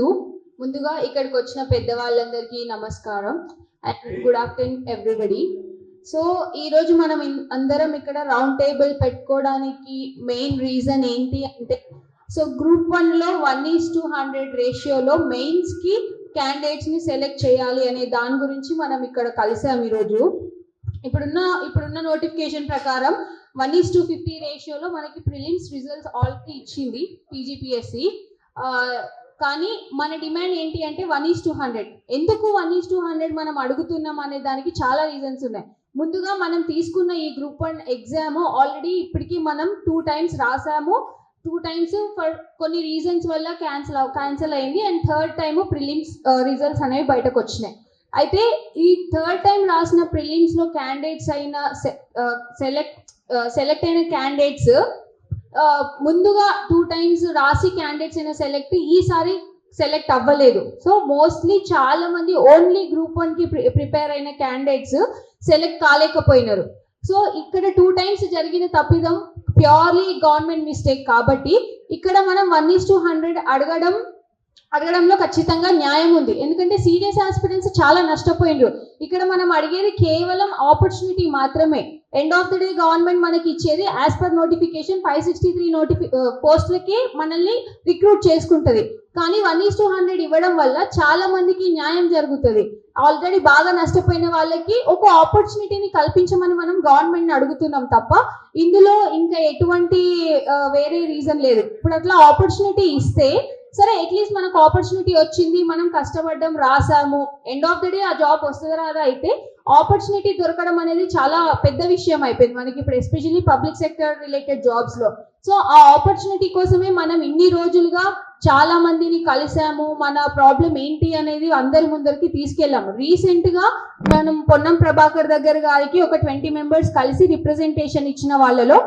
తెలియజేస్తూ ముందుగా ఇక్కడికి వచ్చిన పెద్దవాళ్ళందరికీ నమస్కారం and good afternoon everybody. So ఈరోజు మనం అందరం ఇక్కడ రౌండ్ టేబుల్ పెట్టుకోవడానికి మెయిన్ రీజన్ ఏంటి అంటే, సో గ్రూప్ 1లో 1:100 రేషియోలో మెయిన్స్కి క్యాండిడేట్స్ని సెలెక్ట్ చేయాలి అనే దాని గురించి మనం ఇక్కడ కలిసాం ఈరోజు. ఇప్పుడున్న నోటిఫికేషన్ ప్రకారం 1:50 రేషియోలో మనకి ప్రిలిమ్స్ రిజల్ట్స్ ఆల్రెడీ ఇచ్చింది పీజీపీఎస్సీ. కానీ మన డిమాండ్ ఏంటి అంటే 1:100. ఎందుకు 1:100 మనం అడుగుతున్నాం అనే దానికి చాలా రీజన్స్ ఉన్నాయి. ముందుగా మనం తీసుకున్న ఈ గ్రూప్ 1 ఎగ్జామ్ ఆల్రెడీ ఇప్పటికీ మనం 2 times రాసాము. 2 times ఫర్ కొన్ని రీజన్స్ వల్ల క్యాన్సిల్ అయింది and 3rd time prelims results అనేవి బయటకు వచ్చినాయి. అయితే ఈ 3rd time రాసిన ప్రిలిమ్స్లో క్యాండిడేట్స్ అయిన సెలెక్ట్ అయిన క్యాండిడేట్స్ ముందుగా 2 times రాసి క్యాండిడేట్స్ అయిన ఈసారి సెలెక్ట్ అవ్వలేదు. సో మోస్ట్లీ చాలా మంది ఓన్లీ గ్రూప్ 1కి ప్రిపేర్ అయిన క్యాండిడేట్స్ సెలెక్ట్ కాలేకపోయినారు. సో ఇక్కడ 2 times జరిగిన తప్పిదం ప్యూర్లీ గవర్నమెంట్ మిస్టేక్. కాబట్టి ఇక్కడ మనం 1:100 అడగడంలో ఖచ్చితంగా న్యాయం ఉంది. ఎందుకంటే సీరియస్ ఆస్పిరెంట్స్ చాలా నష్టపోయిండ్రు. ఇక్కడ మనం అడిగేది కేవలం ఆపర్చునిటీ మాత్రమే. End of the day government మనకి ఇచ్చేది యాజ్ పర్ నోటిఫికేషన్ 563 పోస్టులకి మనల్ని రిక్రూట్ చేసుకుంటుంది. కానీ 1:100 ఇవ్వడం వల్ల చాలా మందికి న్యాయం జరుగుతుంది. ఆల్రెడీ బాగా నష్టపోయిన వాళ్ళకి ఒక ఆపర్చునిటీని కల్పించమని మనం గవర్నమెంట్ని అడుగుతున్నాం తప్ప ఇందులో ఇంకా ఎటువంటి వేరే రీజన్ లేదు. ఇప్పుడు అట్లా ఆపర్చునిటీ ఇస్తే సరే, అట్లీస్ట్ మనకు ఆపర్చునిటీ వచ్చింది, మనం కష్టపడ్డం, రాసాము, ఎండ్ ఆఫ్ ద డే ఆ జాబ్ వస్తుందా రాదా. అయితే ఆపర్చునిటీ దొరకడం అనేది చాలా పెద్ద విషయం అయిపోయింది మనకి ఇప్పుడు, ఎస్పెషల్లీ పబ్లిక్ సెక్టర్ రిలేటెడ్ జాబ్స్లో. సో ఆ ఆపర్చునిటీ కోసమే మనం ఇన్ని రోజులుగా చాలా మందిని కలిసాము, మన ప్రాబ్లం ఏంటి అనేది అందరి ముందరికి తీసుకెళ్ళాము. రీసెంట్గా మనం పొన్నం ప్రభాకర్ గారికి ఒక 20 members కలిసి రిప్రజెంటేషన్ ఇచ్చిన వాళ్ళలో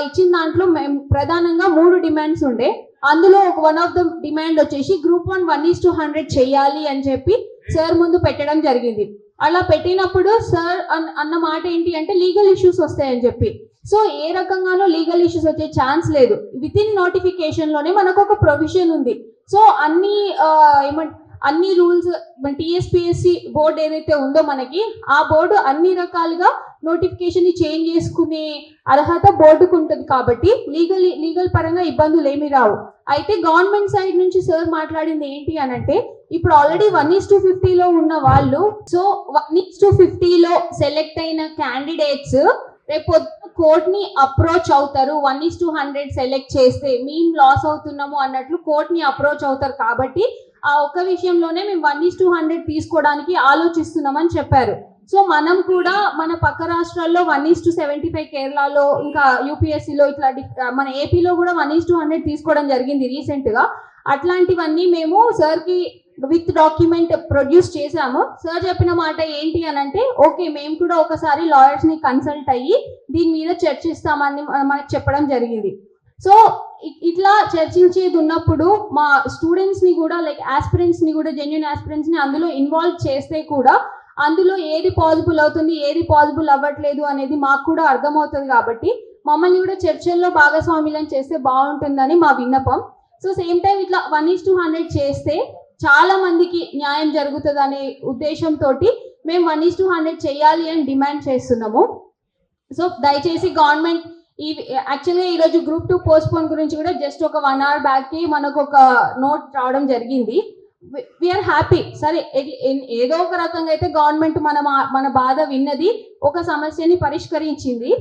ఇచ్చిన దాంట్లో ప్రధానంగా 3 డిమాండ్స్ ఉండే. అందులో వన్ ఆఫ్ ద డిమాండ్ వచ్చేసి గ్రూప్ 1 1:100 చేయాలి అని చెప్పి సార్ ముందు పెట్టడం జరిగింది. అలా పెట్టినప్పుడు సార్ అన్న మాట ఏంటి అంటే లీగల్ ఇష్యూస్ వస్తాయని చెప్పి. సో ఏ రకంగానూ లీగల్ ఇష్యూస్ వచ్చే ఛాన్స్ లేదు. విత్ ఇన్ నోటిఫికేషన్లోనే మనకు ఒక ప్రొవిజన్ ఉంది. సో అన్ని రూల్స్ టీఎస్పీఎస్సీ బోర్డు ఏదైతే ఉందో మనకి, ఆ బోర్డు అన్ని రకాలుగా నోటిఫికేషన్ చేంజ్ చేసుకునే అర్హత బోర్డుకు ఉంటుంది. కాబట్టి లీగల్ పరంగా ఇబ్బందులు ఏమీ రావు. అయితే గవర్నమెంట్ సైడ్ నుంచి సార్ మాట్లాడింది ఏంటి అని అంటే, ఇప్పుడు ఆల్రెడీ 1:50లో ఉన్న వాళ్ళు, సో 1:50లో సెలెక్ట్ అయిన క్యాండిడేట్స్ రేపు కోర్ట్ని అప్రోచ్ అవుతారు. 1:100 సెలెక్ట్ చేస్తే మేము లాస్ అవుతున్నాము అన్నట్లు కోర్ట్ని అప్రోచ్ అవుతారు. కాబట్టి ఆ ఒక్క విషయంలోనే మేము 1:100 తీసుకోవడానికి ఆలోచిస్తున్నామని చెప్పారు. సో మనం కూడా మన పక్క రాష్ట్రాల్లో 1:75 కేరళలో, ఇంకా యూపీఎస్సీలో, ఇట్లా మన ఏపీలో కూడా 1:100 తీసుకోవడం జరిగింది రీసెంట్గా. అట్లాంటివన్నీ మేము సార్కి విత్ డాక్యుమెంట్ ప్రొడ్యూస్ చేశాము. సార్ చెప్పిన మాట ఏంటి అని అంటే, ఓకే మేము కూడా ఒకసారి లాయర్స్ని కన్సల్ట్ అయ్యి దీని మీద చర్చిస్తామని మనకు చెప్పడం జరిగింది. సో ఇట్లా చర్చించేది ఉన్నప్పుడు మా స్టూడెంట్స్ని కూడా, లైక్ ఆస్పిరెంట్స్ని కూడా, జెన్యూన్ ఆస్పిరెంట్స్ని అందులో ఇన్వాల్వ్ చేస్తే కూడా అందులో ఏది పాసిబుల్ అవుతుంది, ఏది పాసిబుల్ అవ్వట్లేదు అనేది మాకు కూడా అర్థమవుతుంది. కాబట్టి మమ్మల్ని కూడా చర్చల్లో భాగస్వామ్యం చేస్తే బాగుంటుందని మా విన్నపం. సో సేమ్ టైం ఇట్లా 1:100 చేస్తే చాలా మందికి న్యాయం జరుగుతుంది అనే ఉద్దేశంతో మేము 1:100 చేయాలి అని డిమాండ్ చేస్తున్నాము. సో దయచేసి గవర్నమెంట్ యాక్చువల్గా ఈరోజు గ్రూప్ 2 పోస్ట్పోన్ గురించి కూడా జస్ట్ ఒక 1 hour బ్యాక్కి మనకు ఒక నోట్ రావడం జరిగింది. We are happy. సరే, ఏదో ఒక రకంగా అయితే గవర్నమెంట్ మన బాధ విన్నది, ఒక సమస్యని పరిష్కరించింది.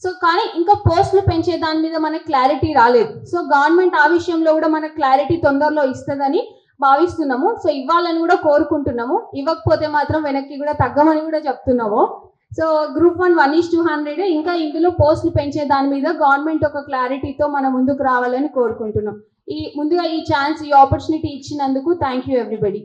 సో కానీ ఇంకా పోస్టులు పెంచే దాని మీద మనకు క్లారిటీ రాలేదు. సో గవర్నమెంట్ ఆ విషయంలో కూడా మనకు క్లారిటీ తొందరలో ఇస్తుందని భావిస్తున్నాము. సో ఇవ్వాలని కూడా కోరుకుంటున్నాము. ఇవ్వకపోతే మాత్రం వెనక్కి కూడా తగ్గమని కూడా చెప్తున్నాము. సో గ్రూప్ 1 1:100 ఇంకా ఇందులో పోస్టులు పెంచే దాని మీద గవర్నమెంట్ ఒక క్లారిటీతో మన ముందుకు రావాలని కోరుకుంటున్నాం. ముందుగా ఈ ఛాన్స్, ఈ ఆపర్చునిటీ ఇచ్చినందుకు థ్యాంక్ యూ ఎవ్రీబడి.